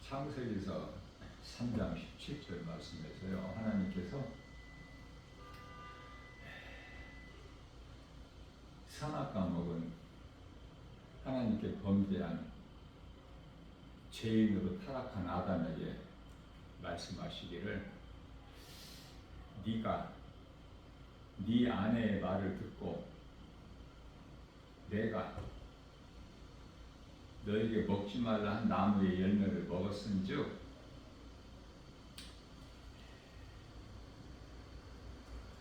창세기서 3장 17절 말씀에서요, 하나님께서 선악과 먹은 하나님께 범죄한 죄인으로 타락한 아담에게 말씀하시기를, 네가 네 아내의 말을 듣고 내가 너에게 먹지 말라 한 나무의 열매를 먹었은즉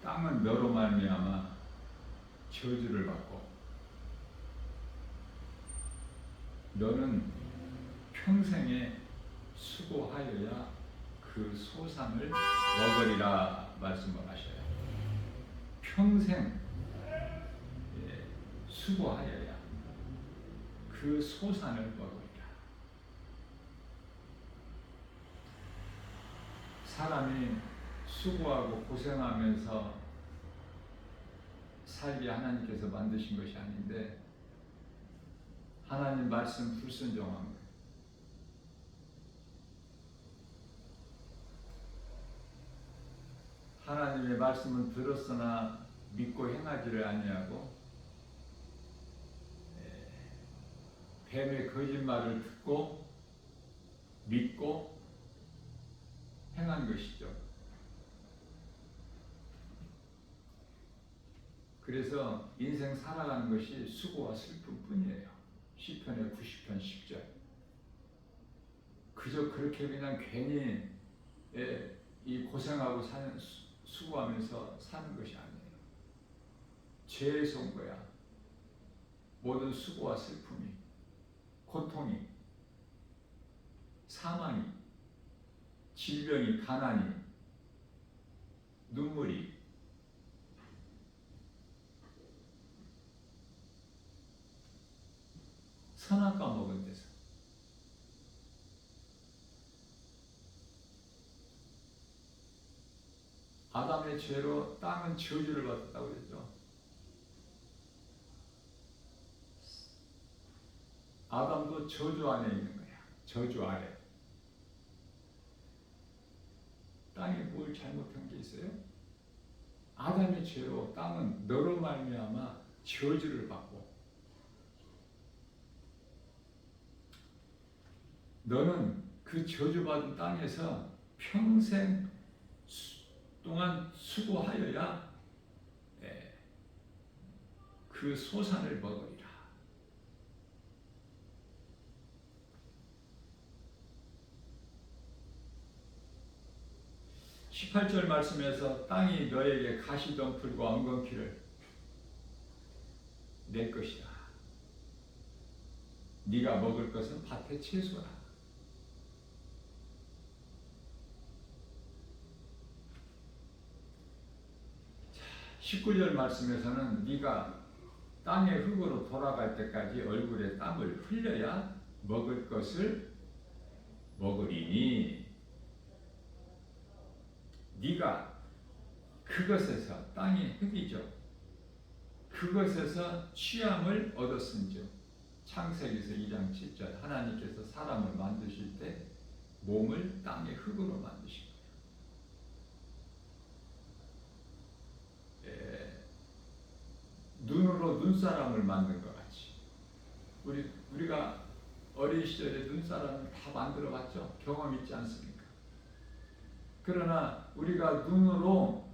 땅은 너로 말미암아 저주를 받고 너는 평생에 수고하여야 그 소산을 먹으리라 말씀을 하셔요. 평생 수고하여야 그 소산을 먹으리라. 사람이 수고하고 고생하면서 살게 하나님께서 만드신 것이 아닌데 하나님 말씀 불순종한 거예요. 하나님의 말씀은 들었으나 믿고 행하지를 아니하고 뱀의 거짓말을 듣고 믿고 행한 것이죠. 그래서 인생 살아가는 것이 수고와 슬픔뿐이에요. 시편의 90편 10절. 그저 그렇게 그냥 괜히 이 고생하고 수고하면서 사는 것이 아니에요. 죄에서 온 거야. 모든 수고와 슬픔이, 고통이, 사망이, 질병이, 가난이, 눈물이 선악과 먹은 데서 아담의 죄로 땅은 저주를 받았다고 그랬죠. 아담도 저주 안에 있는 거야. 저주 아래. 땅이 뭘 잘못한 게 있어요? 아담의 죄로 땅은 너로 말미암아 저주를 받고 너는 그 저주받은 땅에서 평생 동안 수고하여야 그 소산을 먹으리라. 18절 말씀에서 땅이 너에게 가시덤불과 엉겅퀴를 낼 것이다. 네가 먹을 것은 밭의 채소라. 19절 말씀에서는 네가 땅의 흙으로 돌아갈 때까지 얼굴에 땀을 흘려야 먹을 것을 먹으리니 네가 그것에서, 땅이 흙이죠. 그것에서 취함을 얻었은즉, 창세기서 2장 7절, 하나님께서 사람을 만드실 때 몸을 땅의 흙으로 만드신 거예요. 눈으로 눈사람을 만든 것 같이 우리가 어린 시절에 눈사람을 다 만들어 봤죠. 경험 있지 않습니까? 그러나 우리가 눈으로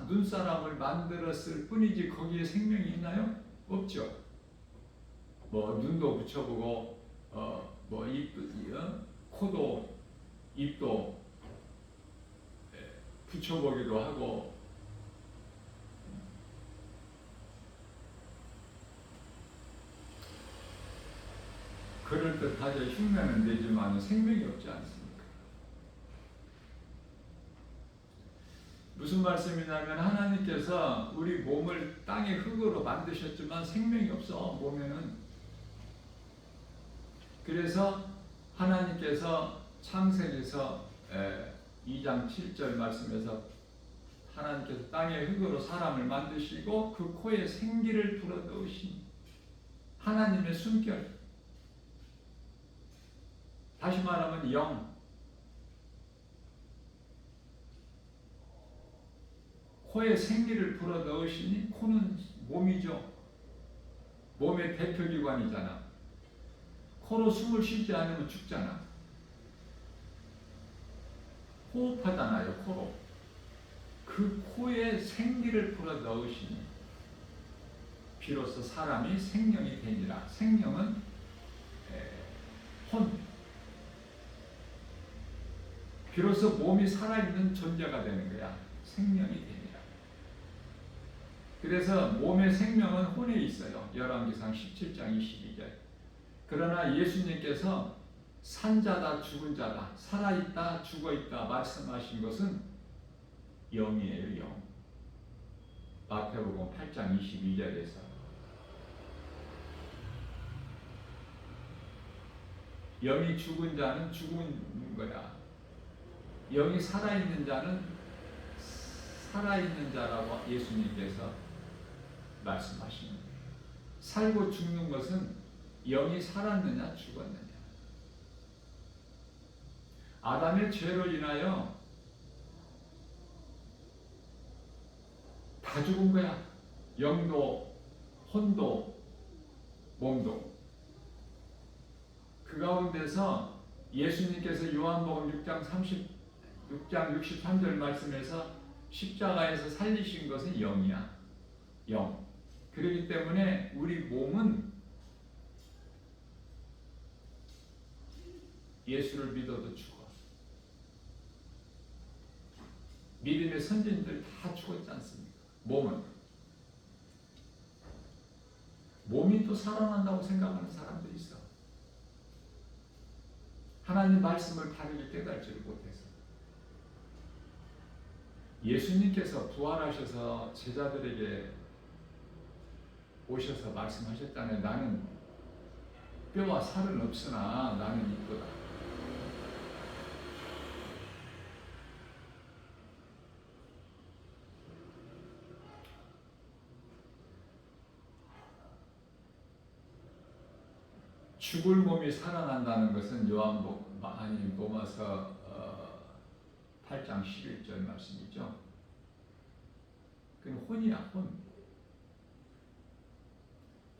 눈사람을 만들었을 뿐이지 거기에 생명이 있나요? 없죠. 뭐 눈도 붙여보고 뭐 코도 입도 붙여보기도 하고 그럴듯하게 흉내는 내지만 생명이 없지 않습니까? 무슨 말씀이냐면 하나님께서 우리 몸을 땅의 흙으로 만드셨지만 생명이 없어, 몸에는. 그래서 하나님께서 창세기서 2장 7절 말씀에서 하나님께서 땅의 흙으로 사람을 만드시고 그 코에 생기를 불어넣으신 하나님의 숨결, 다시 말하면 영. 코에 생기를 불어 넣으시니 코는 몸이죠. 몸의 대표기관이잖아. 코로 숨을 쉬지 않으면 죽잖아. 호흡하잖아요, 코로. 그 코에 생기를 불어 넣으시니 비로소 사람이 생명이 되니라. 생명은 혼. 비로소 몸이 살아있는 존재가 되는 거야. 생명이 되니라. 그래서 몸의 생명은 혼에 있어요. 열왕기상 17장 22절. 그러나 예수님께서 산자다 죽은 자다 살아있다 죽어있다 말씀하신 것은 영이에요. 영. 마태복음 8장 22절에서 영이 죽은 자는 죽은 거야. 영이 살아있는 자는 살아있는 자라고 예수님께서 말씀하시는 거예요. 살고 죽는 것은 영이 살았느냐 죽었느냐. 아담의 죄로 인하여 다 죽은 거야. 영도, 혼도, 몸도. 그 가운데서 예수님께서 요한복음 6장 63절 말씀에서 십자가에서 살리신 것은 영이야. 영. 그렇기 때문에 우리 몸은 예수를 믿어도 죽어. 믿음의 선진들 다 죽었지 않습니까? 몸이 또 살아난다고 생각하는 사람들이 있어. 하나님 말씀을 바르게 깨달지를 못해서. 예수님께서 부활하셔서 제자들에게 오셔서 말씀하셨잖아요. 나는 뼈와 살은 없으나 나는 이쁘다. 죽을 몸이 살아난다는 것은 로마서 8장 11절 말씀이죠. 그건 혼이야, 혼.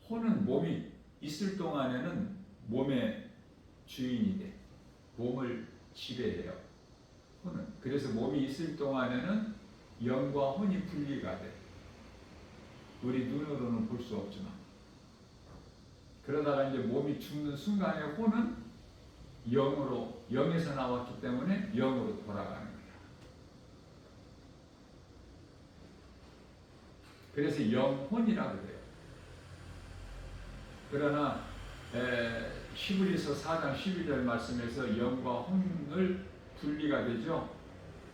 혼은 몸이 있을 동안에는 몸의 주인이 돼. 몸을 지배해요. 혼은. 그래서 몸이 있을 동안에는 영과 혼이 분리가 돼. 우리 눈으로는 볼 수 없지만. 그러다가 이제 몸이 죽는 순간에 혼은 영에서 나왔기 때문에 영으로 돌아가는 거야. 그래서 영혼이라고 그래요. 그러나 히브리서 4장 12절 말씀에서 영과 혼을 분리가 되죠.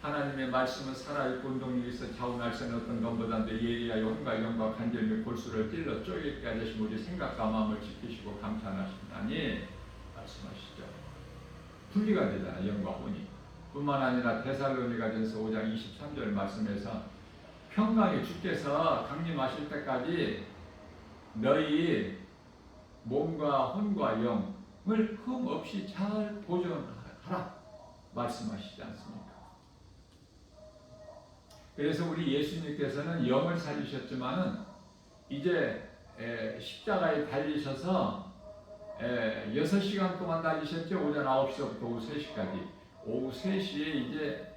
하나님의 말씀은 살아있고 운동력이 있어 좌우날선 어떤 것보다도 예리하여 혼과 영과 관절 및 골수를 찔러 쪼개게 하시고 우리 생각과 마음을 지키시고 감찰하시나니 말씀하시죠. 분리가 되잖아요. 영과 혼이. 뿐만 아니라 데살로니가전서 5장 23절 말씀에서 평강의 주께서 강림하실 때까지 너희 몸과 혼과 영을 흠없이 잘 보존하라 말씀하시지 않습니까? 그래서 우리 예수님께서는 영을 살리셨지만은 이제 십자가에 달리셔서 6시간 동안 달리셨죠. 오전 9시부터 오후 3시까지. 오후 3시에 이제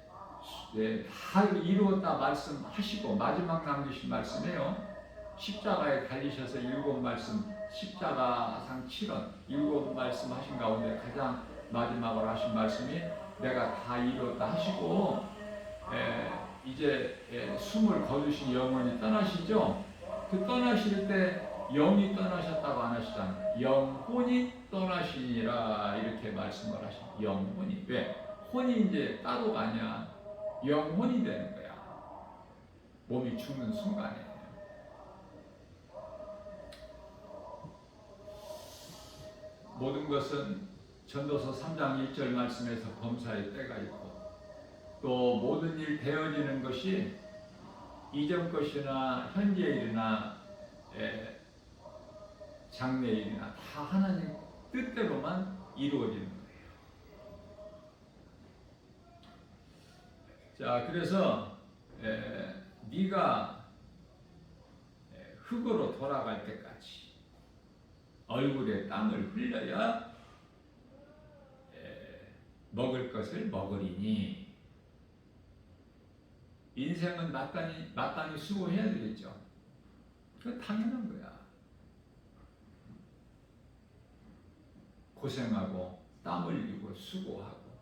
다 이루었다 말씀하시고 마지막 남기신 말씀이에요. 십자가에 달리셔서 7말씀, 십자가상 7원 7말씀 하신 가운데 가장 마지막으로 하신 말씀이 내가 다 이루었다 하시고 이제 숨을 거두신 영혼이 떠나시죠. 그 떠나실 때 영이 떠나셨다고 안 하시잖아요. 영혼이 떠나시니라 이렇게 말씀을 하십니다. 영혼이. 왜? 혼이 이제 따로가 아니야. 영혼이 되는 거야. 몸이 죽는 순간에. 모든 것은 전도서 3장 1절 말씀에서 범사의 때가 있고 또 모든 일 되어지는 것이 이전 것이나 현재 일이나 장래 일이나 다 하나님 뜻대로만 이루어지는 거예요. 자, 그래서 네가 흙으로 돌아갈 때까지 얼굴에 땀을 흘려야 먹을 것을 먹으리니. 인생은 마땅히 수고해야 되겠죠. 그건 당연한 거야. 고생하고 땀 흘리고 수고하고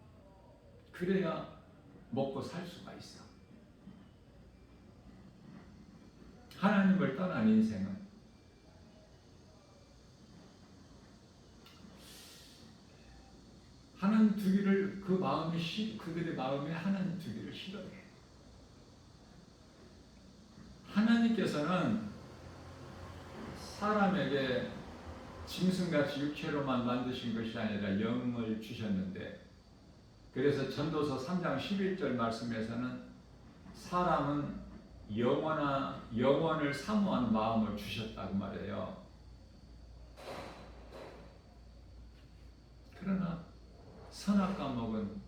그래야 먹고 살 수가 있어. 하나님을 떠난 인생은 하나님 두기를 그들의 마음에 하나님 두기를 싫어해. 하나님께서는 사람에게 짐승같이 육체로만 만드신 것이 아니라 영을 주셨는데, 그래서 전도서 3장 11절 말씀에서는 사람은 영원을 사모하는 마음을 주셨다고 말해요. 그러나 선악과 먹은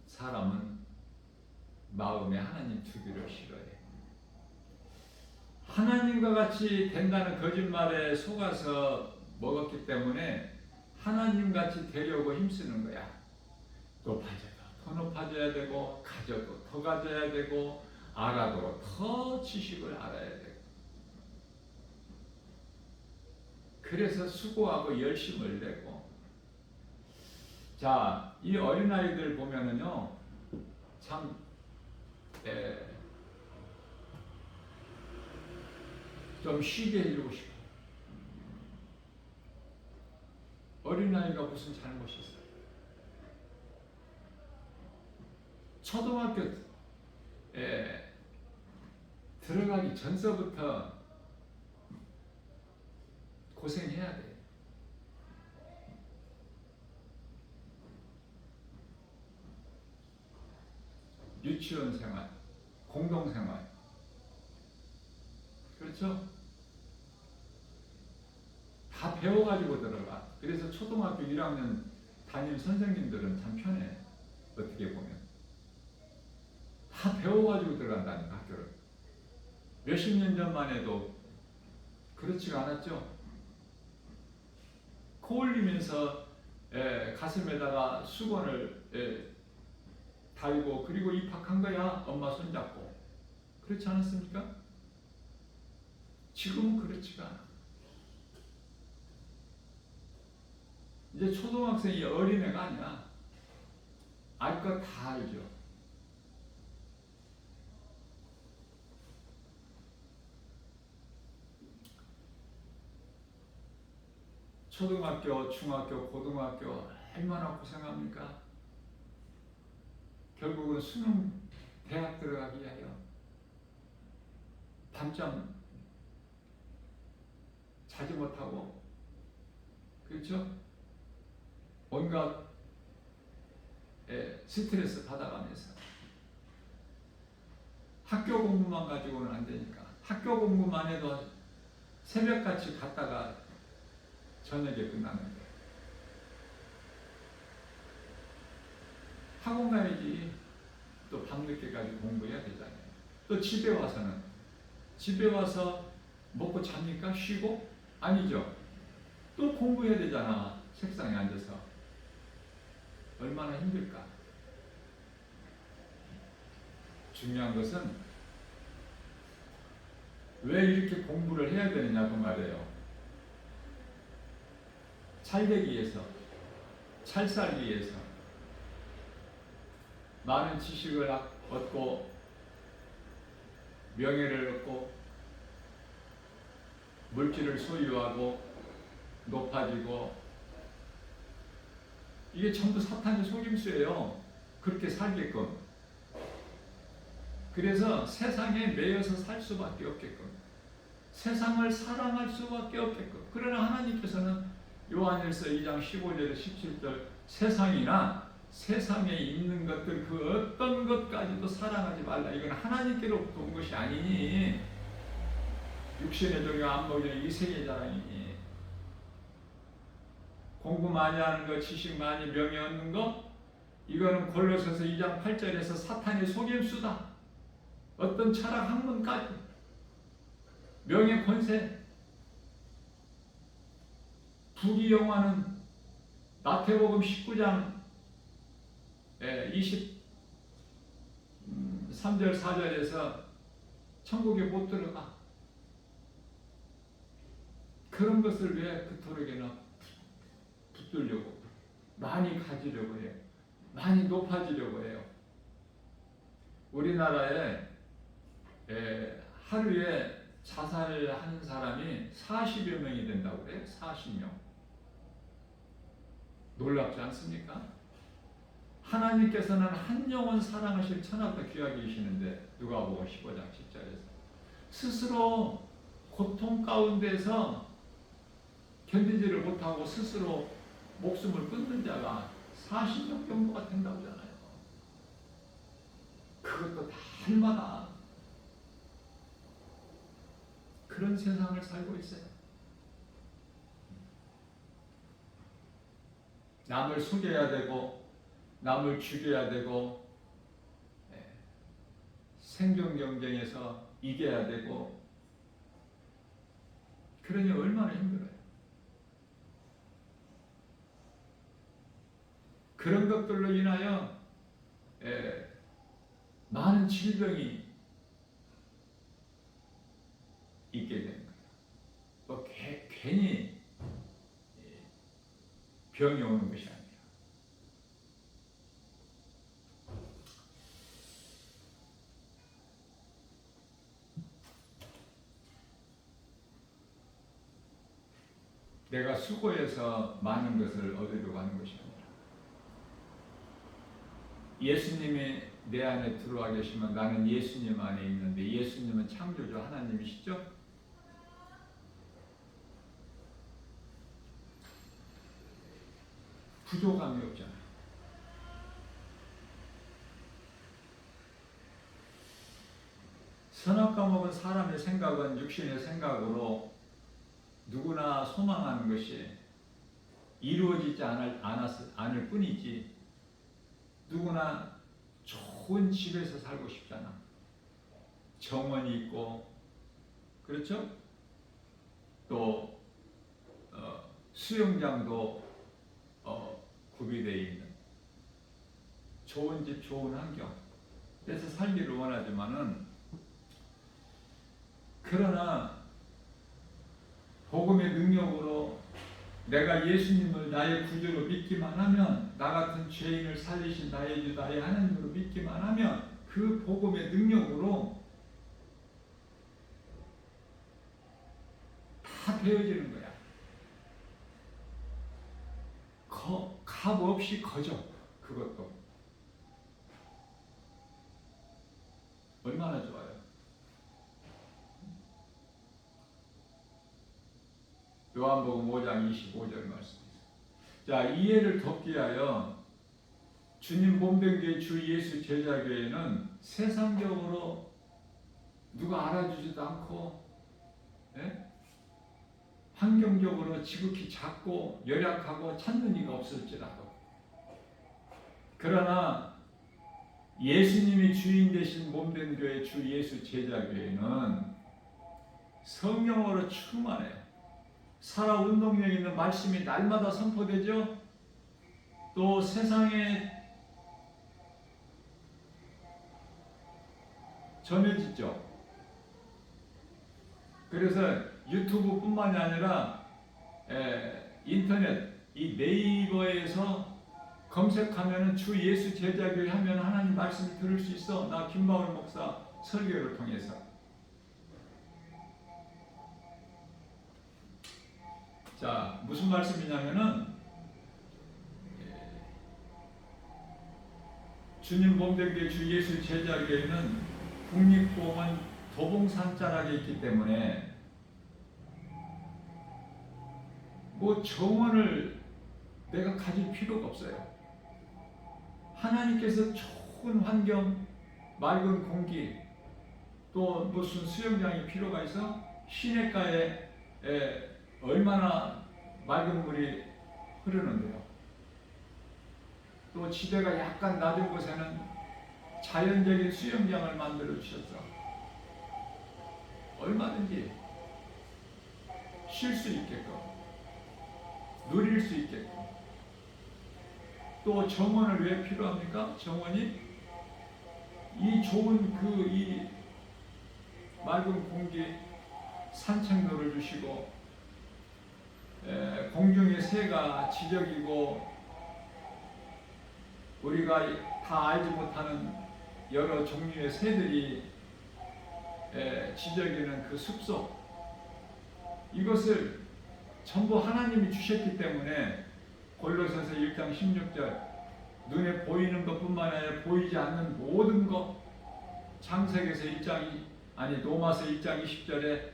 사람은 마음에 하나님 두기를 싫어해. 하나님과 같이 된다는 거짓말에 속아서 먹었기 때문에 하나님같이 되려고 힘쓰는 거야. 높아져도 더 높아져야 되고, 가져도 더 가져야 되고, 알아도 더 지식을 알아야 되고. 그래서 수고하고 열심을 내고. 자, 이 어린아이들 보면은요, 참 좀 쉬게 해주고 싶어. 어린아이가 무슨 잘못이 있어요? 초등학교 들어가기 전서부터 고생해야 돼. 유치원 생활, 공동생활. 그렇죠? 다 배워가지고 들어가. 그래서 초등학교 1학년 담임 선생님들은 참 편해. 어떻게 보면. 다 배워가지고 들어간다니까, 학교를. 몇십 년 전만 해도 그렇지가 않았죠? 코 올리면서 가슴에다가 수건을 달고, 그리고 입학한 거야. 엄마 손잡고. 그렇지 않았습니까? 지금은 그렇지가 않아. 이제 초등학생이 어린애가 아니야. 알 것 다 알죠. 초등학교, 중학교, 고등학교 얼마나 고생합니까? 결국은 수능 대학 들어가기 위하여 밤잠 자지 못하고, 그렇죠? 온갖 스트레스 받아가면서 학교 공부만 가지고는 안 되니까, 학교 공부만 해도 새벽같이 갔다가 저녁에 끝나는데 학원 가야지. 또 밤늦게까지 공부해야 되잖아요. 또 집에 와서 먹고 잡니까? 쉬고? 아니죠. 또 공부해야 되잖아. 책상에 앉아서. 얼마나 힘들까? 중요한 것은 왜 이렇게 공부를 해야 되느냐고 말이에요. 잘되기 위해서, 잘 살기 위해서, 많은 지식을 얻고 명예를 얻고 물질을 소유하고 높아지고, 이게 전부 사탄의 속임수예요. 그렇게 살게끔. 그래서 세상에 매여서 살 수밖에 없게끔, 세상을 사랑할 수밖에 없게끔. 그러나 하나님께서는 요한일서 2장 15절에 17절 세상이나 세상에 있는 것들 그 어떤 것까지도 사랑하지 말라. 이건 하나님께로부터 온 것이 아니니, 육신의 종교 안목이 이 세계 자랑이니, 공부 많이 하는 거, 지식 많이, 명예 얻는 거, 이거는 골로새서 2장 8절에서 사탄의 속임수다. 어떤 철학 학문까지 명예 권세 부귀영화는 마태복음 19장 23절 4절에서 천국에 못 들어가. 그런 것을 왜 그토록이나 붙들려고 많이 가지려고 해요. 많이 높아지려고 해요. 우리나라에 하루에 자살하는 사람이 40여 명이 된다고 그래요. 40명. 놀랍지 않습니까? 하나님께서는 한 영혼 사랑하실 천하보다 귀하게 계시는데 누가복음 15장 10절에서 스스로 고통 가운데서 견디지를 못하고 스스로 목숨을 끊는 자가 40명 정도가 된다고 하잖아요. 그것도 달마다 그런 세상을 살고 있어요. 남을 속여야 되고 남을 죽여야 되고 생존 경쟁에서 이겨야 되고 그러니 얼마나 힘들어요. 그런 것들로 인하여 많은 질병이 있게 되는 거예요. 뭐 괜히 병이 오는 것이 아니라. 내가 수고해서 많은 것을 얻으려고 하는 것이 아니라 예수님이 내 안에 들어와 계시면 나는 예수님 안에 있는데 예수님은 창조주 하나님이시죠? 부족함이 없잖아요. 선악과 먹은 사람의 생각은 육신의 생각으로 누구나 소망하는 것이 이루어지지 않을 뿐이지 누구나 좋은 집에서 살고 싶잖아. 정원이 있고 그렇죠? 또 수영장도 구비되어 있는 좋은 집, 좋은 환경 그래서 살기를 원하지만은 그러나 복음의 능력으로 내가 예수님을 나의 구주로 믿기만 하면 나 같은 죄인을 살리신 나의 주 나의 하나님으로 믿기만 하면 그 복음의 능력으로 다 되어지는 거야. 값 없이 거저 그것도 얼마나 좋아요. 요한복음 5장 25절 말씀입니다. 자, 이해를 돕기 위하여 주님 몸된 교회 주 예수 제자교회는 세상적으로 누가 알아주지도 않고 환경적으로 지극히 작고 열악하고 찾는 이가 없을지라도 그러나 예수님이 주인 되신 몸된 교회 주 예수 제자교회는 성령으로 충만해요. 살아 운동력 있는 말씀이 날마다 선포되죠. 또 세상에 전해지죠. 그래서 유튜브뿐만이 아니라 인터넷 이 네이버에서 검색하면 주 예수 제자교회 하면 하나님 말씀을 들을 수 있어. 나 김바울 목사 설교를 통해서. 자, 무슨 말씀이냐면은 주님 몸된 교회 주 예수 제자교회는 국립공원 도봉산 자락에 있기 때문에 뭐 정원을 내가 가질 필요가 없어요. 하나님께서 좋은 환경, 맑은 공기, 또 무슨 수영장이 필요가 있어? 시냇가에 얼마나 맑은 물이 흐르는데요. 또 지대가 약간 낮은 곳에는 자연적인 수영장을 만들어 주셨어. 얼마든지 쉴 수 있게끔, 누릴 수 있게끔. 또 정원을 왜 필요합니까? 정원이 이 좋은 이 맑은 공기, 산책로를 주시고, 공중의 새가 지저귀고, 우리가 다 알지 못하는 여러 종류의 새들이 지저귀는 그 숲속, 이것을 전부 하나님이 주셨기 때문에 골로새서 1장 16절, 눈에 보이는 것뿐만 아니라 보이지 않는 모든 것, 창세기에서 로마서 1장 20절에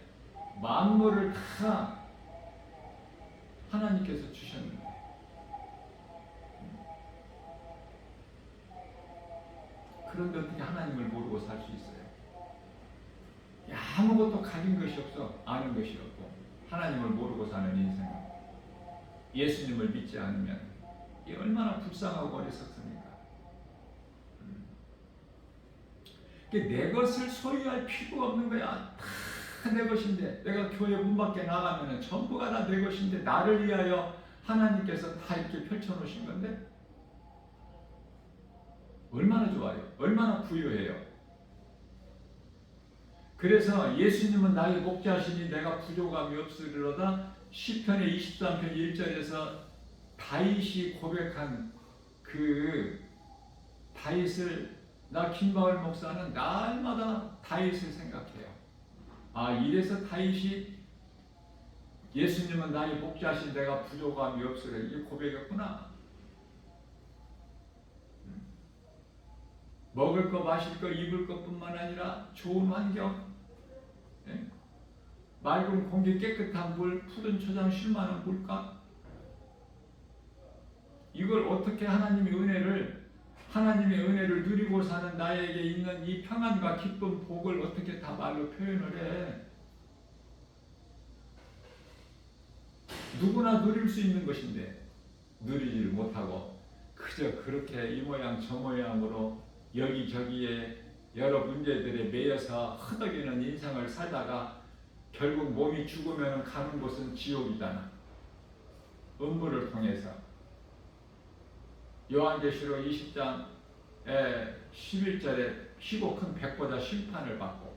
만물을 다 하나님께서 주셨는데, 그런데 어떻게 하나님을 모르고 살 수 있어요? 아무것도 가진 것이 없어, 아는 것이 없고, 하나님을 모르고 사는 인생은, 예수님을 믿지 않으면 이 얼마나 불쌍하고 어리석습니까? 내 것을 소유할 필요가 없는 거야. 다 내 것인데, 내가 교회 문 밖에 나가면 전부가 다 내 것인데, 나를 위하여 하나님께서 다 이렇게 펼쳐놓으신 건데, 얼마나 좋아요. 얼마나 부유해요. 그래서 예수님은 나의 목자시니 내가 부족함이 없으리로다. 시편의 23편 1절에서 다윗이 고백한 그 다윗을, 나 김바울 목사는 날마다 다윗을 생각해요. 이래서 다윗이 예수님은 나의 목자신 내가 부족함이 없으리라, 이게 고백했구나. 먹을 거, 마실 거, 입을 것뿐만 아니라 좋은 환경, 맑은 공기, 깨끗한 물, 푸른 초장, 쉴만한 물가, 이걸 어떻게 하나님의 은혜를 누리고 사는 나에게 있는 이 평안과 기쁨, 복을 어떻게 다 말로 표현을 해? 누구나 누릴 수 있는 것인데 누리지를 못하고 그저 그렇게 이 모양 저 모양으로 여기저기에 여러 문제들에 매여서 허덕이는 인생을 살다가 결국 몸이 죽으면 가는 곳은 지옥이잖아. 음부를 통해서. 요한계시록 20장 11절에 희고 큰 백보자 심판을 받고,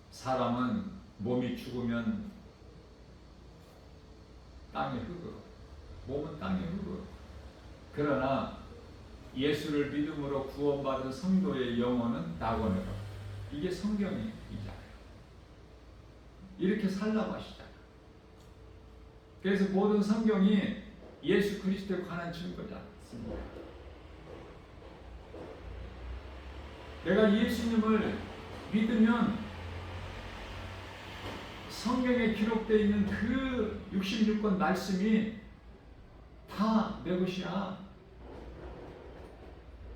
사람은 몸이 죽으면 땅의 흙으로, 몸은 땅의 흙으로. 그러나 예수를 믿음으로 구원받은 성도의 영혼은 낙원으로. 이게 성경이잖아요. 이렇게 살라고 하시잖아요. 그래서 모든 성경이 예수 그리스도에 관한 증거지 않습니까? 내가 예수님을 믿으면 성경에 기록되어 있는 그 66권 말씀이 다 내 것이야.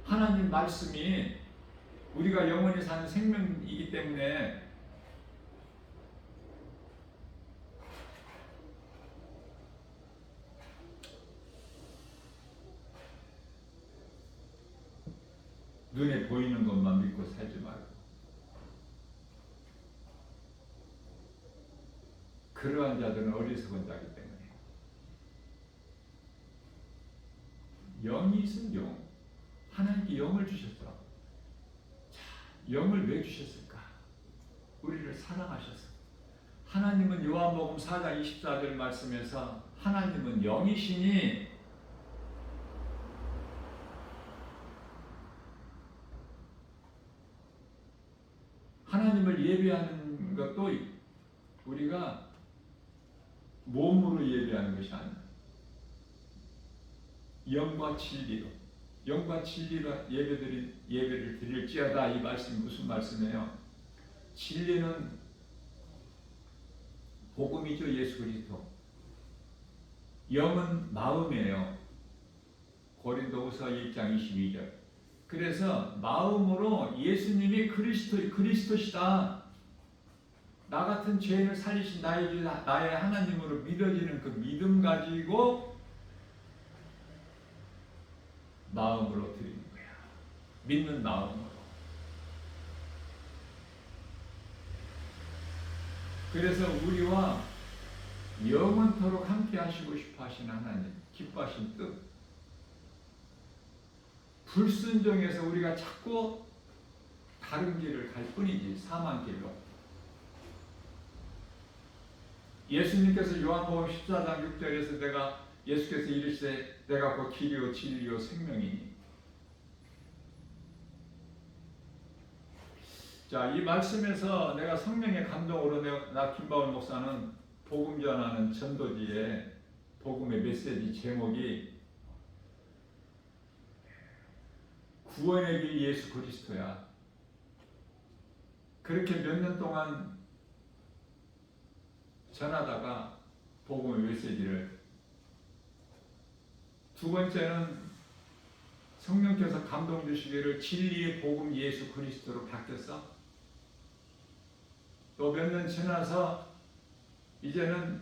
하나님 말씀이 우리가 영원히 사는 생명이기 때문에 눈에 보이는 것만 믿고 살지 말고, 그러한 자들은 어리석은 자이기 때문에. 영이 있은 영, 하나님께 영을 주셨어. 자, 영을 왜 주셨을까? 우리를 사랑하셔서. 하나님은 요한복음 4장 24절 말씀에서 하나님은 영이시니 하나님을 예배하는 것도 우리가 몸으로 예배하는 것이 아니라 영과 진리로, 영과 진리로 예배를 드릴지어다. 이 말씀이 무슨 말씀이에요? 진리는 복음이죠. 예수 그리스도. 영은 마음이에요. 고린도후서 1장 22절. 그래서 마음으로 예수님이 그리스도시다. 나 같은 죄인을 살리신 나의 하나님으로 믿어지는 그 믿음 가지고 마음으로 드리는 거야. 믿는 마음으로. 그래서 우리와 영원토록 함께 하시고 싶어 하신 하나님, 기뻐하신 뜻. 불순종해서 우리가 자꾸 다른 길을 갈 뿐이지, 사망길로. 예수님께서 요한복음 14장 6절에서 예수께서 이르시되 내가 곧 길이요 진리요 생명이니. 자, 이 말씀에서 내가 성령의 감동으로 나 김바울 목사는 복음 전하는 전도지의 복음의 메시지 제목이 구원의 길 예수 그리스도야. 그렇게 몇 년 동안 전하다가 복음의 메시지를, 두 번째는 성령께서 감동 주시기를 진리의 복음 예수 그리스도로 바뀌었어. 또 몇 년 지나서 이제는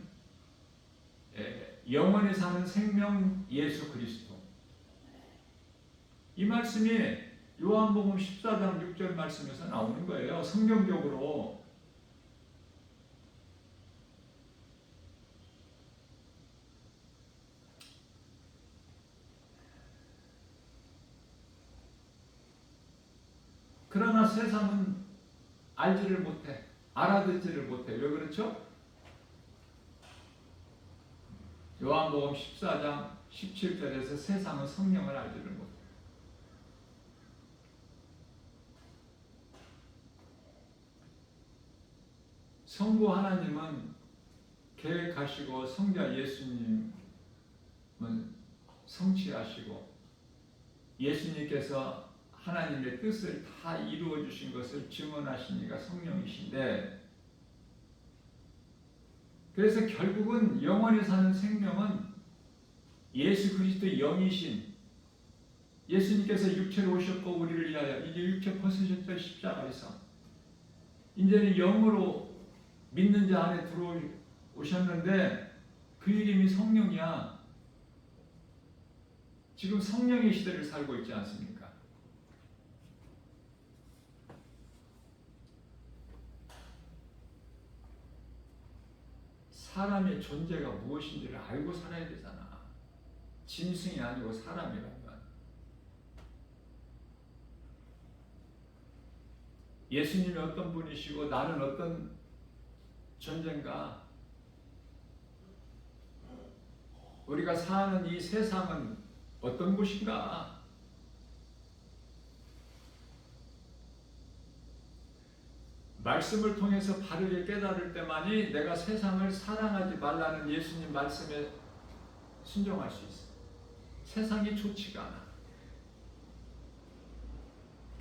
영원히 사는 생명 예수 그리스도. 이 말씀이 요한복음 14장 6절 말씀에서 나오는 거예요. 성경적으로. 그러나 세상은 알지를 못해. 알아듣지를 못해. 왜 그렇죠? 요한복음 14장 17절에서 세상은 성령을 알지를 못해. 성부 하나님은 계획하시고 성자 예수님은 성취하시고 예수님께서 하나님의 뜻을 다 이루어 주신 것을 증언하신 이가 성령이신데, 그래서 결국은 영원히 사는 생명은 예수 그리스도 영이신 예수님께서 육체로 오셨고 우리를 위하여 이제 육체 벗으셨죠. 십자가에서 이제는 영으로 믿는 자 안에 들어오셨는데 그 이름이 성령이야. 지금 성령의 시대를 살고 있지 않습니까? 사람의 존재가 무엇인지를 알고 살아야 되잖아. 짐승이 아니고 사람이라면. 예수님이 어떤 분이시고 나는 어떤 존재인가? 우리가 사는 이 세상은 어떤 곳인가? 말씀을 통해서 바르게 깨달을 때만이 내가 세상을 사랑하지 말라는 예수님 말씀에 순종할 수 있어. 세상이 좋지가 않아.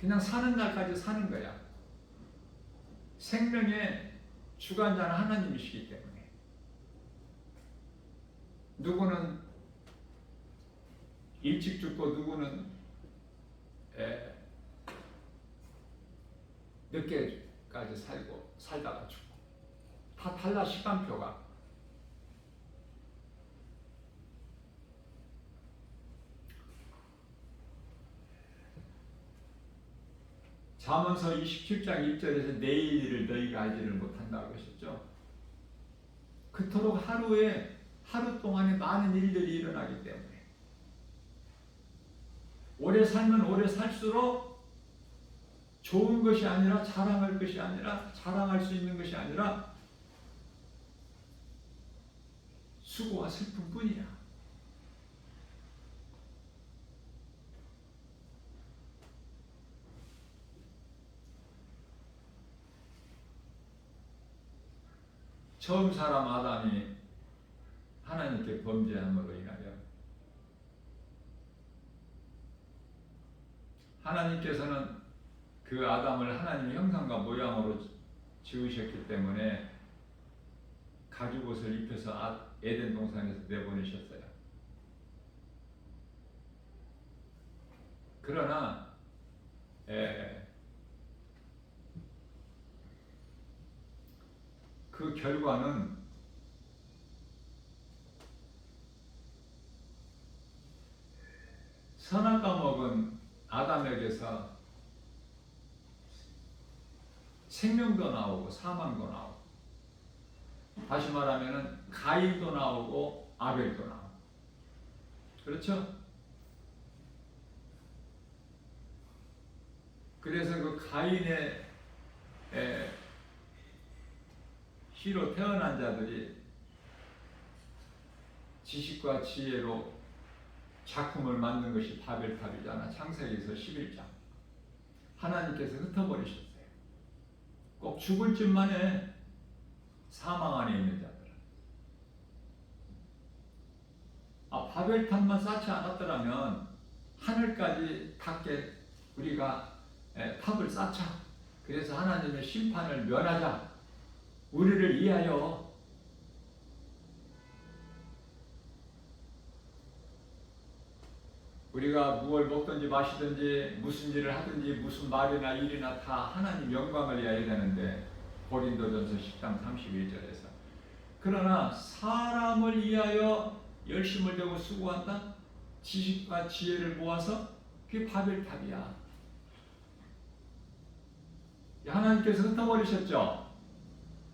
그냥 사는 날까지 사는 거야. 생명의 주관자는 하나님이시기 때문에. 누구는 일찍 죽고 누구는 늦게까지 살다가 죽고. 다 달라, 시간표가. 잠언서 27장 1절에서 내일 일을 너희가 알지를 못한다고 하셨죠. 그토록 하루 동안에 많은 일들이 일어나기 때문에 오래 살면 오래 살수록 좋은 것이 아니라 자랑할 것이 아니라 자랑할 수 있는 것이 아니라 수고와 슬픔뿐이야. 처음 사람 아담이 하나님께 범죄함으로 인하여 하나님께서는 그 아담을 하나님의 형상과 모양으로 지으셨기 때문에 가죽옷을 입혀서 에덴 동산에서 내보내셨어요. 그러나 그 결과는 선악과 먹은 아담에게서 생명도 나오고 사망도 나오고, 다시 말하면 가인도 나오고 아벨도 나오고, 그렇죠? 그래서 그 가인의 씨로 태어난 자들이 지식과 지혜로 작품을 만든 것이 바벨탑이잖아. 창세기에서 11장. 하나님께서 흩어버리셨어요. 꼭 죽을 쯤만에 사망 안에 있는 자들. 바벨탑만 쌓지 않았더라면 하늘까지 닿게 우리가 탑을 쌓자. 그래서 하나님의 심판을 면하자. 우리를 위하여. 우리가 무엇을 먹든지 마시든지 무슨 일을 하든지 무슨 말이나 일이나 다 하나님 영광을 위하여 되는데, 고린도전서 10장 31절에서 그러나 사람을 위하여 열심을 내고 수고한다. 지식과 지혜를 모아서 그게 바벨탑이야. 하나님께서 흩어버리셨죠.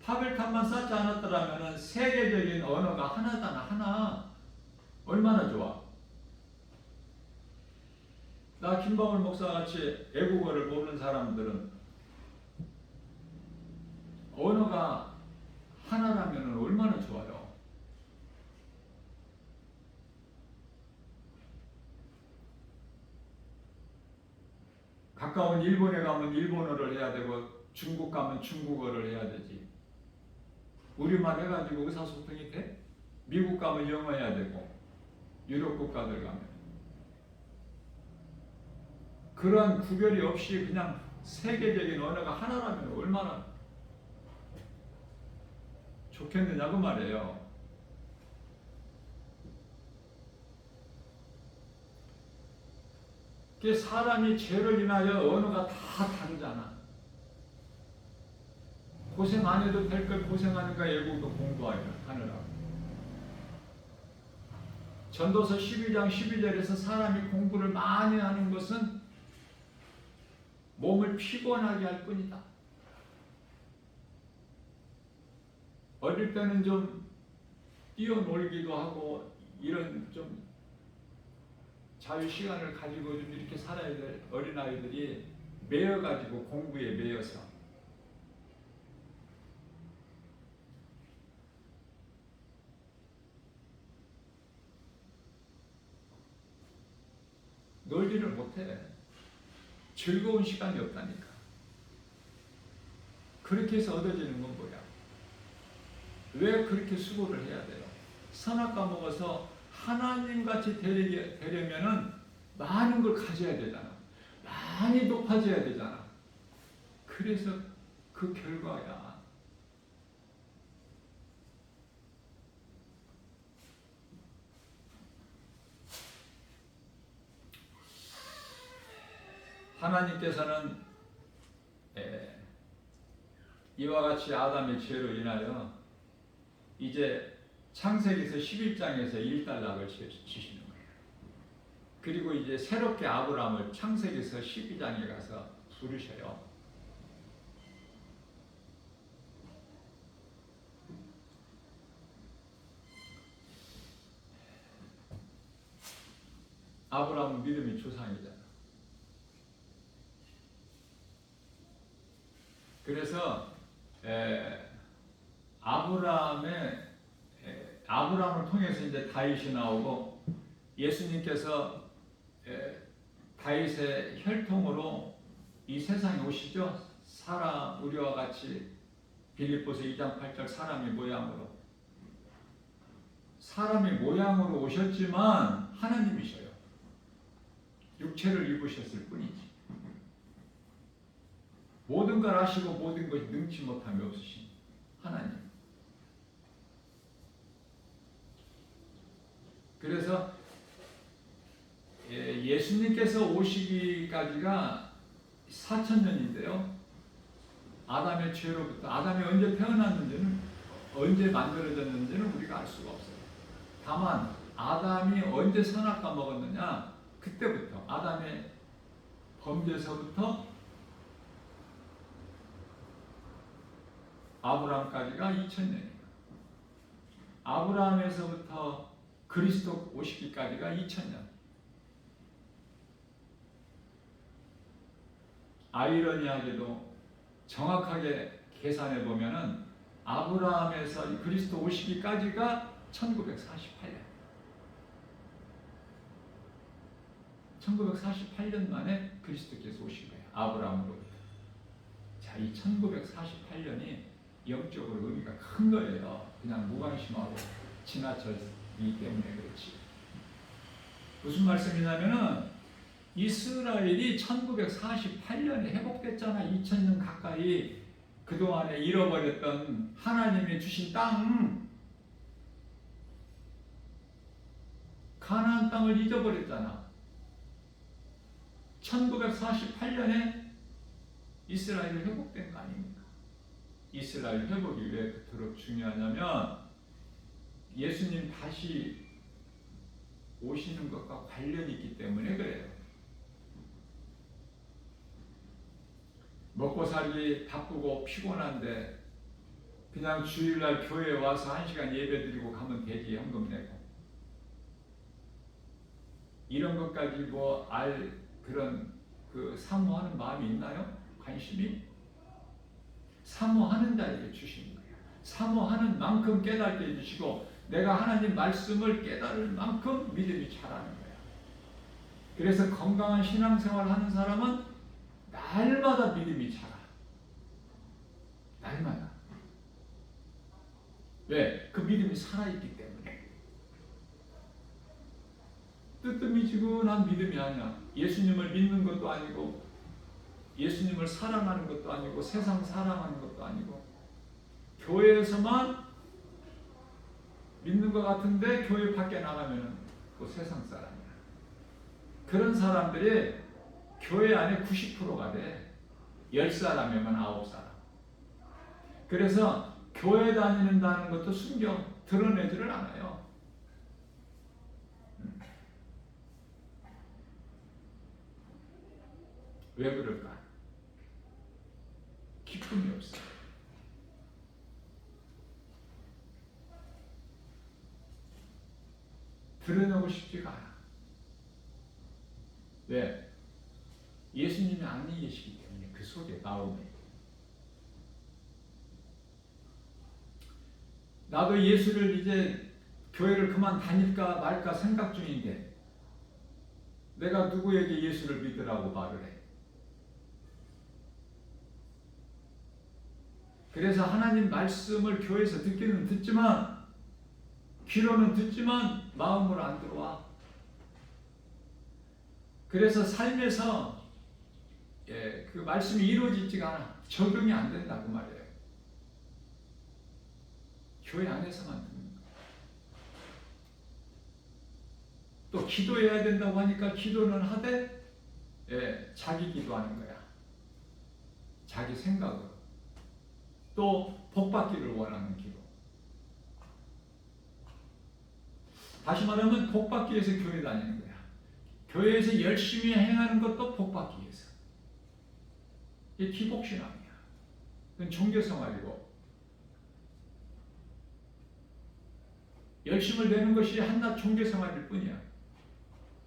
바벨탑만 쌓지 않았더라면 세계적인 언어가 하나다 하나. 얼마나 좋아. 나 김방울 목사같이 애국어를 모르는 사람들은 언어가 하나라면 얼마나 좋아요. 가까운 일본에 가면 일본어를 해야 되고 중국 가면 중국어를 해야 되지. 우리말 해가지고 의사소통이 돼? 미국 가면 영어 해야 되고 유럽 국가들 가면 그런 구별이 없이 그냥 세계적인 언어가 하나라면 얼마나 좋겠느냐고 말이에요. 그 사람이 죄를 인하여 언어가 다 다르잖아. 고생 안 해도 될 걸 고생하는가 애국도 공부하느라고. 전도서 12장 12절에서 사람이 공부를 많이 하는 것은 몸을 피곤하게 할 뿐이다. 어릴 때는 좀 뛰어놀기도 하고 이런 좀 자유 시간을 가지고 좀 이렇게 살아야 될 어린아이들이 매여가지고 공부에 매여서 놀지를 못해. 즐거운 시간이 없다니까. 그렇게 해서 얻어지는 건 뭐야? 왜 그렇게 수고를 해야 돼요? 선악과 먹어서 하나님같이 되려면은 많은 걸 가져야 되잖아. 많이 높아져야 되잖아. 그래서 그 결과야. 하나님께서는 이와 같이 아담의 죄로 인하여 이제 창세기에서 11장에서 일단락을 치시는 거예요. 그리고 이제 새롭게 아브라함을 창세기에서 12장에 가서 부르셔요. 아브라함은 믿음의 조상이잖아. 그래서 아브라함을 통해서 이제 다윗이 나오고 예수님께서 다윗의 혈통으로 이 세상에 오시죠. 사람 우리와 같이 빌립보서 2장 8절 사람의 모양으로 오셨지만 하나님이셔요. 육체를 입으셨을 뿐이지. 모든 걸 아시고 모든 것이 능치 못함이 없으신 하나님. 그래서 예수님께서 오시기까지가 4,000년인데요. 아담의 죄로부터, 아담이 언제 태어났는지는 언제 만들어졌는지는 우리가 알 수가 없어요. 다만 아담이 언제 선악과 먹었느냐? 그때부터 아담의 범죄서부터 아브라함까지가 2000년이에요. 아브라함에서부터 그리스도 오시기까지가 2000년. 아이러니하게도 정확하게 계산해 보면은 아브라함에서 그리스도 오시기까지가 1948년. 1948년 만에 그리스도께서 오신 거예요. 아브라함으로부터. 자, 이 1948년이 영적으로 의미가 큰 거예요. 그냥 무관심하고 지나쳤기 때문에 그렇지. 무슨 말씀이냐면은 이스라엘이 1948년에 회복됐잖아. 2000년 가까이 그동안에 잃어버렸던 하나님이 주신 땅, 가나안 땅을 잊어버렸잖아. 1948년에 이스라엘이 회복된 거 아닙니까? 이스라엘 회복이 왜 그토록 중요하냐면 예수님 다시 오시는 것과 관련이 있기 때문에 그래요. 먹고 살기 바쁘고 피곤한데 그냥 주일날 교회에 와서 1시간 예배 드리고 가면 되지. 헌금 내고 이런 것까지 뭐 알 그런 그 사모하는 마음이 있나요? 관심이? 사모하는 자에게 주시는 거예요. 사모하는 만큼 깨닫게 해주시고 내가 하나님 말씀을 깨달을 만큼 믿음이 자라는 거예요. 그래서 건강한 신앙생활을 하는 사람은 날마다 믿음이 자라. 날마다. 왜? 그 믿음이 살아있기 때문에. 뜨뜻미지근한 믿음이 아니야. 예수님을 믿는 것도 아니고 예수님을 사랑하는 것도 아니고 세상 사랑하는 것도 아니고 교회에서만 믿는 것 같은데 교회 밖에 나가면 그 세상 사람이야. 그런 사람들이 교회 안에 90%가 돼. 10사람이면 9사람. 그래서 교회 다니는다는 것도 숨겨 드러내지를 않아요. 왜 그럴까? 기쁨이 없어. 드러내고 싶지가 않아. 왜? 예수님이 안에 계시기 때문에 그 속에 마음에. 나도 예수를 이제 교회를 그만 다닐까 말까 생각 중인데 내가 누구에게 예수를 믿으라고 말을 해. 그래서 하나님 말씀을 교회에서 듣기는 듣지만 귀로는 듣지만 마음으로 안 들어와. 그래서 삶에서 그 말씀이 이루어지지가 않아. 적용이 안 된다 그 말이에요. 교회 안에서만 듣는 거야. 또 기도해야 된다고 하니까 기도는 하되 자기 기도하는 거야. 자기 생각으로. 또 복받기를 원하는 기도. 다시 말하면 복받기 위해서 교회 다니는 거야. 교회에서 열심히 행하는 것도 복받기 위해서. 이게 기복신앙이야. 그건 종교생활이고 열심을 내는 것이 한낱 종교생활일 뿐이야.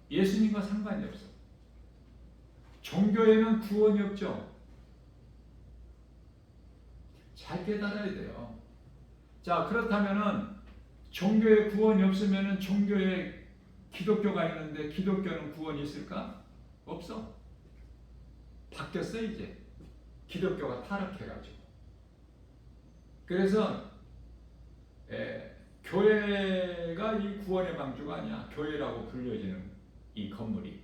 예수님과 상관이 없어. 종교에는 구원이 없죠. 잘 깨달아야 돼요. 자, 그렇다면은 종교에 구원이 없으면은 종교에 기독교가 있는데 기독교는 구원이 있을까? 없어. 바뀌었어 이제. 기독교가 타락해가지고. 그래서 교회가 이 구원의 방주가 아니야. 교회라고 불려지는 이 건물이.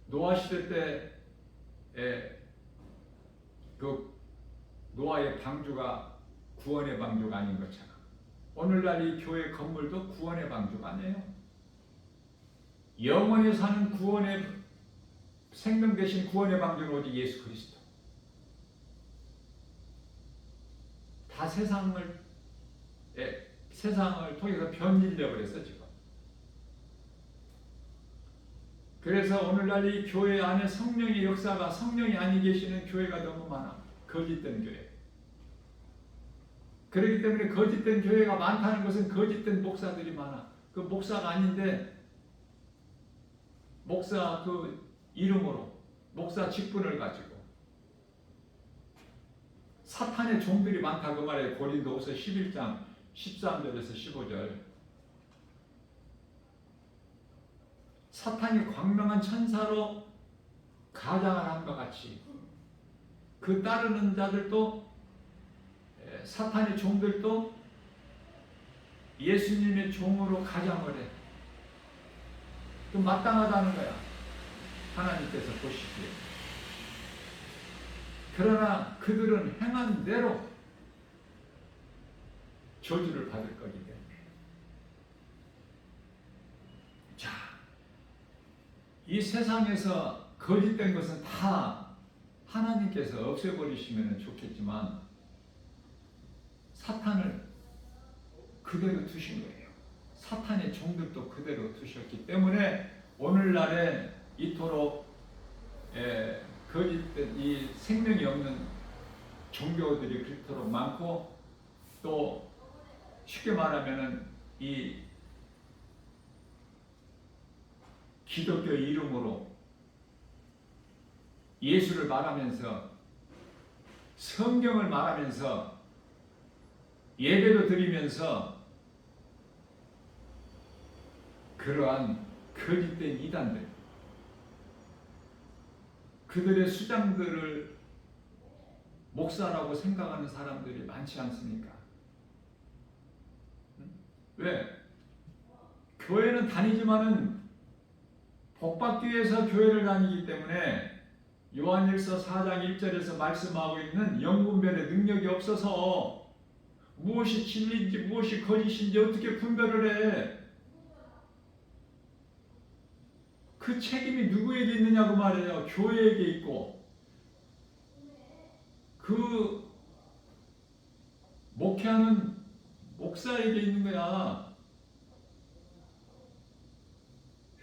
노아 시대 때 그 노아의 방주가 구원의 방주가 아닌 것처럼 오늘날 이 교회 건물도 구원의 방주가 아니에요. 영원히 사는 구원의 생명 대신 구원의 방주는 오직 예수 그리스도. 다 세상을 통해서 변질되어 버렸어 지금. 그래서 오늘날 이 교회 안에 성령의 역사가, 성령이 아니 계시는 교회가 너무 많아. 거짓된 교회. 그렇기 때문에 거짓된 교회가 많다는 것은 거짓된 목사들이 많아. 그 목사가 아닌데 목사 그 이름으로 목사 직분을 가지고 사탄의 종들이 많다 그 말이에요. 고린도후서 11장 13절에서 15절. 사탄이 광명한 천사로 가장을 한 것 같이 그 따르는 자들도, 사탄의 종들도 예수님의 종으로 가장을 해. 그 마땅하다는 거야. 하나님께서 보시기에. 그러나 그들은 행한 대로 저주를 받을 거기 때문에. 자, 이 세상에서 거짓된 것은 다 하나님께서 없애버리시면 좋겠지만 사탄을 그대로 두신 거예요. 사탄의 종들도 그대로 두셨기 때문에 오늘날에 이토록 거짓된 이 생명이 없는 종교들이 그토록 많고, 또 쉽게 말하면은 이 기독교 이름으로 예수를 말하면서 성경을 말하면서 예배도 드리면서 그러한 거짓된 이단들, 그들의 수장들을 목사라고 생각하는 사람들이 많지 않습니까? 왜? 교회는 다니지만은 복받기 위해서 교회를 다니기 때문에 요한일서 4장 1절에서 말씀하고 있는 영분별의 능력이 없어서 무엇이 진리인지 무엇이 거짓인지 어떻게 분별을 해? 그 책임이 누구에게 있느냐고 말해요. 교회에게 있고 그 목회하는 목사에게 있는 거야.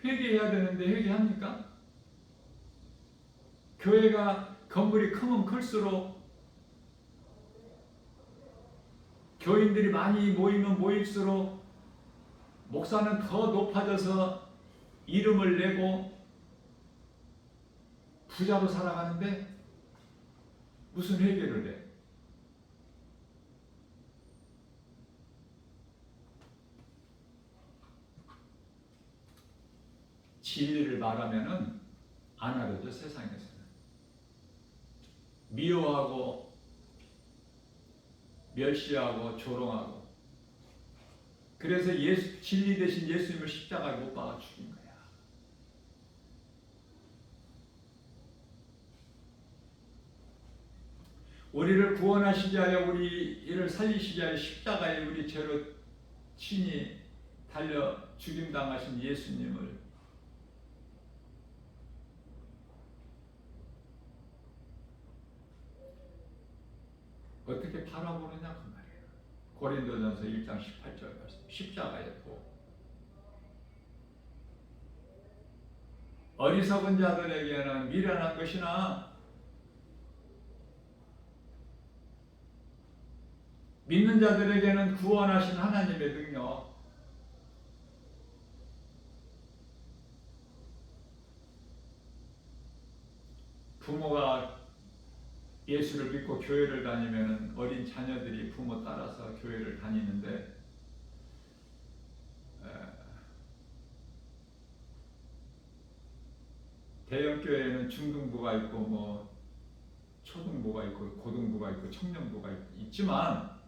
회개해야 되는데 회개합니까? 교회가 건물이 크면 클수록, 교인들이 많이 모이면 모일수록 목사는 더 높아져서 이름을 내고 부자로 살아가는데 무슨 회개를 해? 진리를 말하면은 안 알아줘. 세상에서는 미워하고 멸시하고 조롱하고. 그래서 진리 대신 예수님을 십자가에 못 박아 죽인 거야. 우리를 구원하시기 하여 우리를 살리시기 하여 십자가에 우리 죄로 친히 달려 죽임당하신 예수님을 어떻게 바라보느냐 그 말이에요. 고린도전서 1장 18절 말씀. 십자가에 도 어리석은 자들에게는 미련한 것이나 믿는 자들에게는 구원하신 하나님의 능력. 부모가 예수를 믿고 교회를 다니면 어린 자녀들이 부모 따라서 교회를 다니는데, 대형교회에는 중등부가 있고 뭐 초등부가 있고 고등부가 있고 청년부가 있지만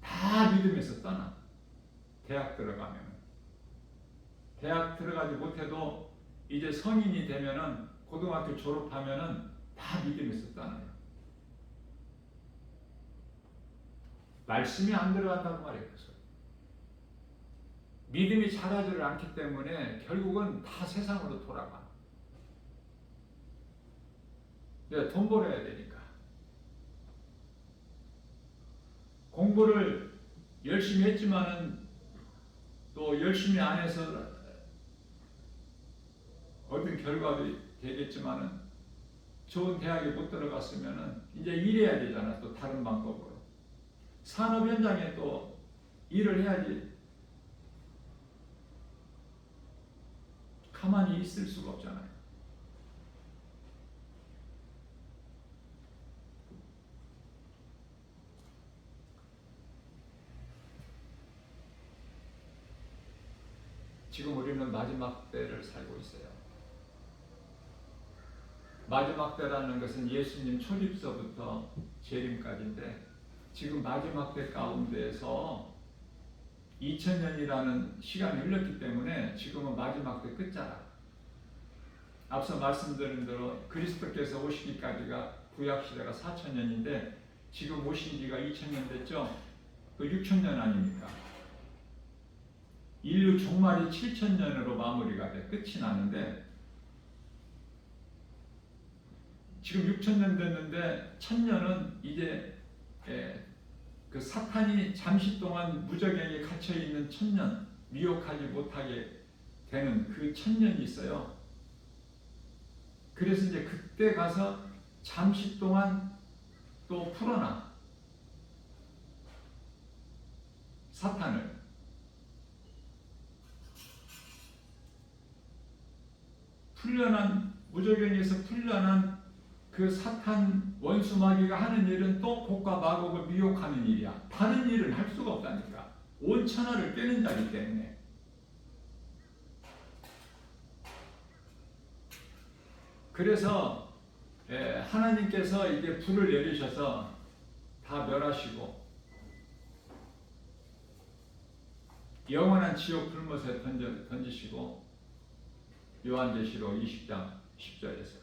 다 믿음에서 떠나. 대학 들어가면, 대학 들어가지 못해도 이제 성인이 되면은, 고등학교 졸업하면은 다 믿음에서 떠나요. 말씀이 안 들어간다는 말이에요. 믿음이 자라지를 않기 때문에 결국은 다 세상으로 돌아가. 내가 돈 벌어야 되니까. 공부를 열심히 했지만은 또 열심히 안 해서 얻은 결과도 되겠지만은 좋은 대학에 못 들어갔으면은 이제 일해야 되잖아. 또 다른 방법으로 산업 현장에 또 일을 해야지. 가만히 있을 수가 없잖아요. 지금 우리는 마지막 때를 살고 있어요. 마지막 때라는 것은 예수님 초립서부터 재림까지인데 지금 마지막 때 가운데에서 2000년이라는 시간이 흘렀기 때문에 지금은 마지막 때 끝자락. 앞서 말씀드린 대로 그리스도께서 오시기까지가 구약시대가 4000년인데 지금 오신 지가 2000년 됐죠? 그 6000년 아닙니까? 인류 종말이 7000년으로 마무리가 돼 끝이 나는데 지금 6000년 됐는데 1000년은 이제 그 사탄이 잠시 동안 무저갱에 갇혀있는 1000년 미혹하지 못하게 되는 그 1000년이 있어요. 그래서 이제 그때 가서 잠시 동안 또 풀어놔. 사탄을. 무저갱에서 풀려난 그 사탄 원수 마귀가 하는 일은 또 곡과 마곡을 미혹하는 일이야. 다른 일을 할 수가 없다니까. 온 천하를 꿰는 자이기 때문에. 그래서 하나님께서 이제 불을 내리셔서 다 멸하시고 영원한 지옥 불못에 던지시고 요한계시록 20장 10절에서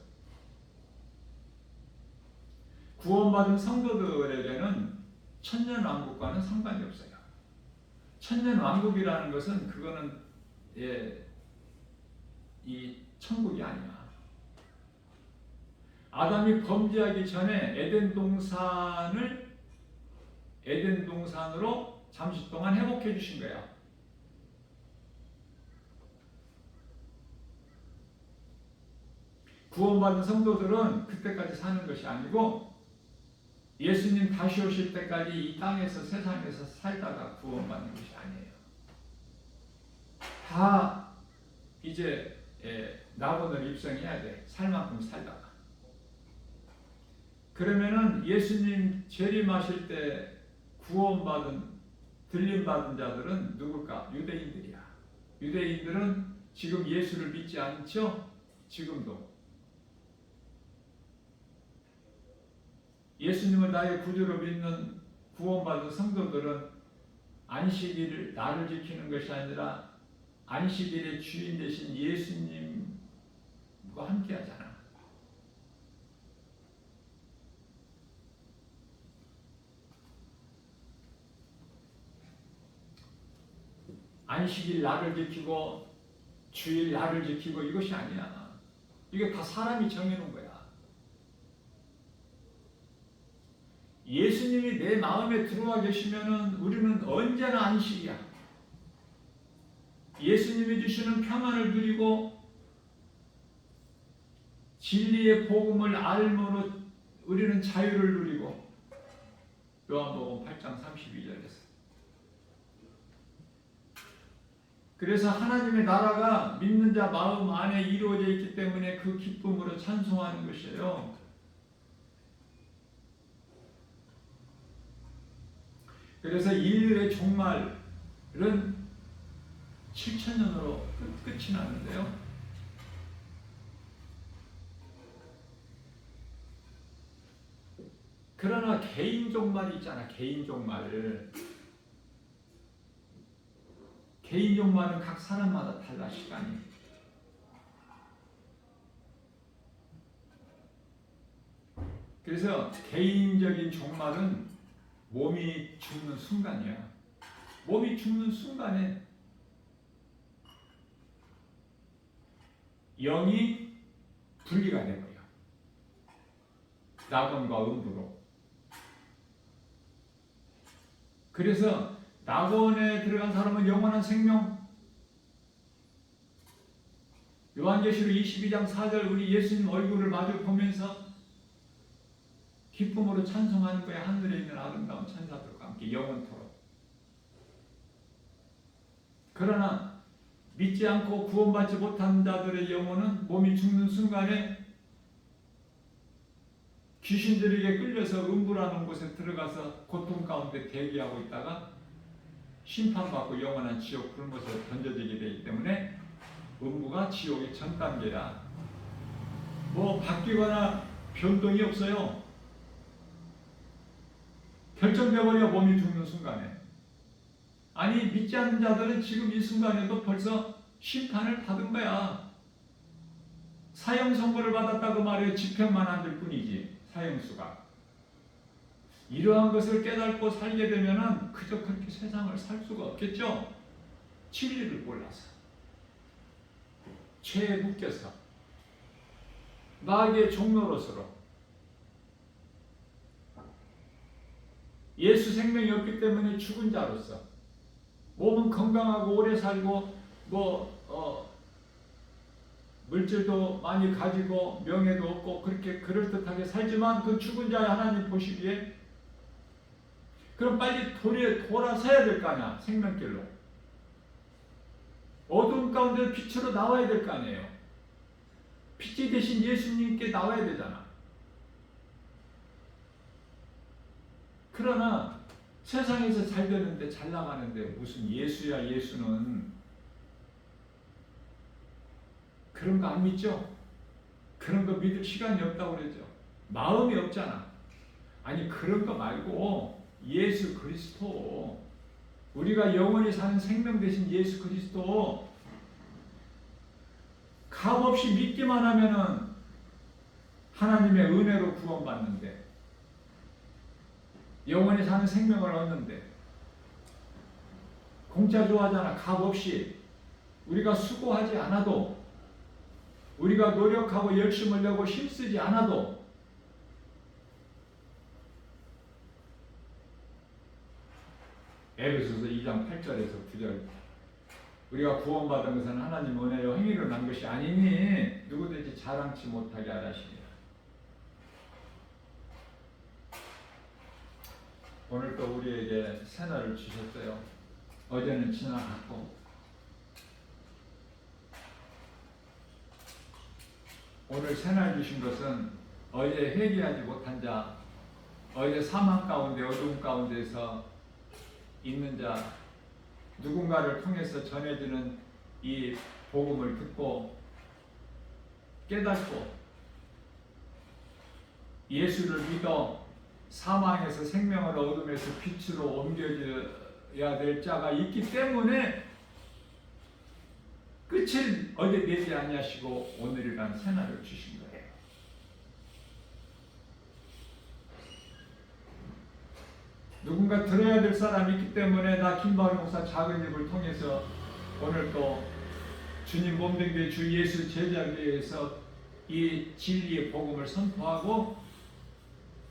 구원받은 성도들에게는 천년왕국과는 상관이 없어요. 천년왕국이라는 것은 그거는 이 천국이 아니야. 아담이 범죄하기 전에 에덴 동산으로 잠시 동안 회복해 주신 거야. 구원받은 성도들은 그때까지 사는 것이 아니고 예수님 다시 오실 때까지 이 땅에서 세상에서 살다가 구원받는 것이 아니에요. 다 이제 낙원을 입성해야 돼. 살 만큼 살다가. 그러면은 예수님 재림하실 때 구원받은 들림받은 자들은 누굴까? 유대인들이야. 유대인들은 지금 예수를 믿지 않죠? 지금도. 예수님을 나의 구주로 믿는 구원받은 성도들은 안식일을 나를 지키는 것이 아니라 안식일의 주인 되신 예수님과 함께 하잖아. 안식일 나를 지키고 주일 나를 지키고 이것이 아니야. 이게 다 사람이 정해놓은 거야. 예수님이 내 마음에 들어와 계시면은 우리는 언제나 안식이야. 예수님이 주시는 평안을 누리고 진리의 복음을 알므로 우리는 자유를 누리고 요한복음 8장 32절에서 그래서 하나님의 나라가 믿는 자 마음 안에 이루어져 있기 때문에 그 기쁨으로 찬송하는 것이에요. 그래서 인류의 종말은 7000년으로 끝이 나는데요. 그러나 개인 종말이 있잖아. 개인 종말을. 개인 종말은 각 사람마다 달라 시간이. 그래서 개인적인 종말은 몸이 죽는 순간이야. 몸이 죽는 순간에 영이 분리가 되고요. 낙원과 음부로. 그래서 낙원에 들어간 사람은 영원한 생명. 요한계시록 22장 4절 우리 예수님 얼굴을 마주 보면서 기쁨으로 찬송하는 거야. 하늘에 있는 아름다운 천사들과 함께 영원토록. 그러나 믿지 않고 구원받지 못한 자들의 영혼은 몸이 죽는 순간에 귀신들에게 끌려서 음부라는 곳에 들어가서 고통 가운데 대기하고 있다가 심판받고 영원한 지옥 굶어서 던져지게 되기 때문에 음부가 지옥의 전 단계야. 뭐 바뀌거나 변동이 없어요. 결정되어버려. 몸이 죽는 순간에. 아니 믿지 않는 자들은 지금 이 순간에도 벌써 심판을 받은 거야. 사형 선고를 받았다고 말해. 집행만 안 될 뿐이지. 사형수가. 이러한 것을 깨닫고 살게 되면은 그저 그렇게 세상을 살 수가 없겠죠. 진리를 몰라서, 죄에 묶여서, 마귀의 종노릇으로. 예수 생명이 없기 때문에 죽은 자로서 몸은 건강하고 오래 살고 물질도 많이 가지고 명예도 없고 그렇게 그럴듯하게 살지만 그 죽은 자의 하나님 보시기에 그럼 빨리 돌아서야 될 거 아니야. 생명길로. 어두운 가운데 빛으로 나와야 될 거 아니에요. 빛이 되신 예수님께 나와야 되잖아. 그러나 세상에서 잘 되는데 잘 나가는데 무슨 예수야. 예수는 그런 거 안 믿죠? 그런 거 믿을 시간이 없다고 그러죠. 마음이 없잖아. 아니 그런 거 말고 예수 그리스도, 우리가 영원히 사는 생명 되신 예수 그리스도 값없이 믿기만 하면은 하나님의 은혜로 구원받는데, 영원히 사는 생명을 얻는데, 공짜 좋아하잖아. 값없이. 우리가 수고하지 않아도, 우리가 노력하고 열심을 내고 힘쓰지 않아도 에베소서 2장 8절에서 9절 우리가 구원받은 것은 하나님 은혜요 행위로 난 것이 아니니 누구든지 자랑치 못하게 하시니라. 오늘 또 우리에게 새날을 주셨어요. 어제는 지나갔고 오늘 새날 주신 것은 어제 회개하지 못한 자, 어제 사망 가운데 어두움 가운데서 있는 자, 누군가를 통해서 전해지는 이 복음을 듣고 깨닫고 예수를 믿어 사망에서 생명을 얻으면서 빛으로 옮겨져야 될 자가 있기 때문에 끝을 어디 내지 아니하시고 오늘이라는 새날을 주신 거예요. 누군가 들어야 될 사람이 있기 때문에 나 김바울 목사 작은 입을 통해서 오늘 또 주님 몸된 교회 주 예수 제자교회에서 이 진리의 복음을 선포하고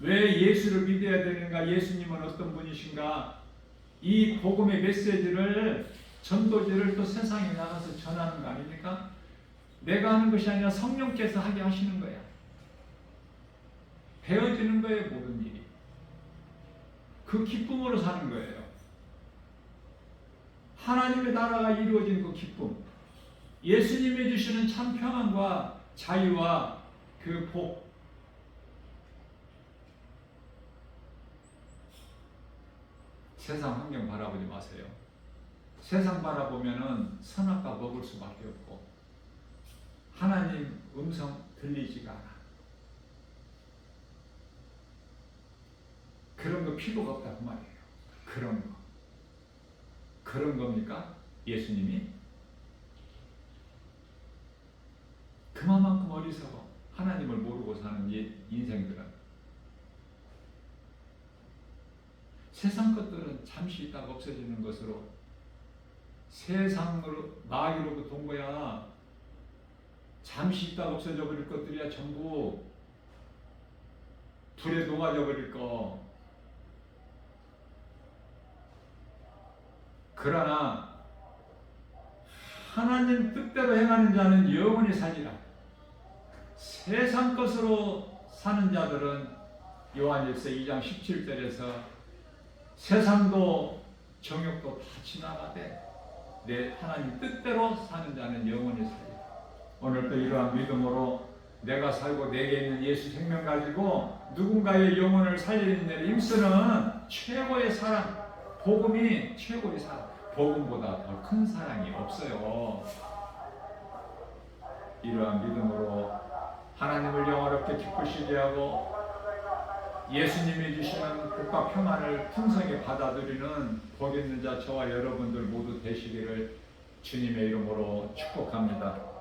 왜 예수를 믿어야 되는가, 예수님은 어떤 분이신가, 이 복음의 메시지를, 전도지를 또 세상에 나가서 전하는 거 아닙니까? 내가 하는 것이 아니라 성령께서 하게 하시는 거야. 배워지는 거예요. 모든 일이. 그 기쁨으로 사는 거예요. 하나님의 나라가 이루어진 그 기쁨, 예수님이 주시는 참 평안과 자유와 그 복, 세상 환경 바라보지 마세요. 세상 바라보면은 선악과 먹을 수밖에 없고 하나님 음성 들리지가 않아. 그런 거 필요가 없다고 말이에요. 그런 거. 그런 겁니까? 예수님이? 그만큼 어리석어. 하나님을 모르고 사는 인생들은. 세상 것들은 잠시 있다가 없어지는 것으로, 세상으로 마귀로부터 온 거야. 잠시 있다가 없어져 버릴 것들이야. 전부 불에 녹아져 버릴 거. 그러나 하나님 뜻대로 행하는 자는 영원히 살리라. 세상 것으로 사는 자들은 요한일서 2장 17절에서 세상도 정욕도 다 지나가되 내 하나님 뜻대로 사는 자는 영원히 살리라. 오늘도 이러한 믿음으로 내가 살고 내게 있는 예수 생명 가지고 누군가의 영혼을 살리는 데 힘쓰는 최고의 사랑, 복음이 최고의 사랑, 복음보다 더 큰 사랑이 없어요. 이러한 믿음으로 하나님을 영화롭게 기쁘시게 하고 예수님이 주시는 복과 평안을 풍성히 받아들이는 복 있는 자 저와 여러분들 모두 되시기를 주님의 이름으로 축복합니다.